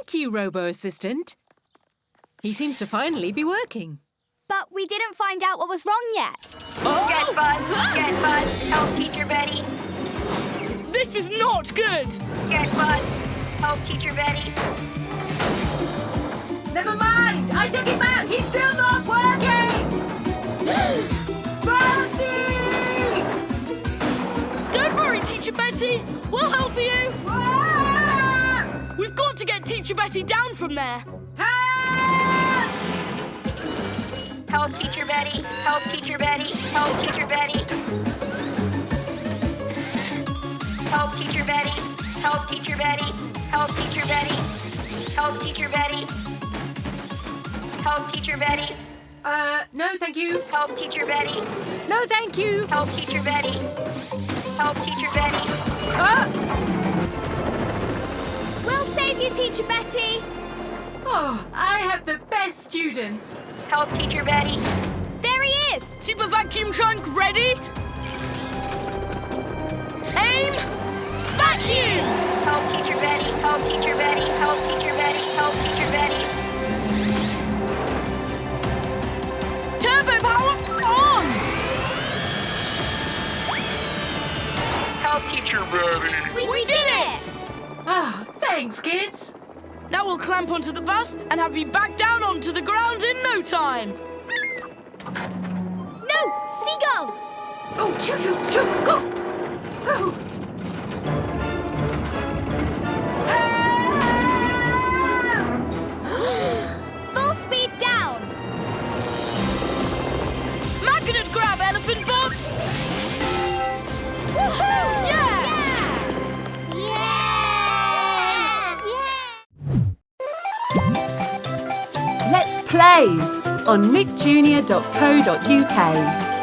Thank you, Robo-Assistant. He seems to finally be working. But we didn't find out what was wrong yet. Oh! Get Buzz, help Teacher Betty. This is not good! Get Buzz, help Teacher Betty. Never mind! I took it back! He's still not working! Rusty! Don't worry, Teacher Betty. We'll help you. We've got to get Teacher Betty down from there. Help Teacher Betty, help Teacher Betty, help Teacher Betty. Help Teacher Betty, help Teacher Betty, help Teacher Betty, help Teacher Betty. Help Teacher Betty. No, thank you. Help Teacher Betty. No, thank you. Help Teacher Betty. Help Teacher Betty. We'll save you, Teacher Betty. Oh, I have the best students. Help Teacher Betty. There he is. Super vacuum trunk ready? Aim! Vacuum! Help Teacher Betty. Help Teacher Betty. Help Teacher Betty. Help Teacher Betty. Turbo power on! Help Teacher Betty. We did it! Ah, thanks, kids. Now we'll clamp onto the bus and have you back down onto the ground in no time. No, Seagull! Oh, shoo, shoo, shoo, go! Oh. Full speed down! Magnet grab, elephant bot! Woohoo! Yeah! Let's play on nickjunior.co.uk.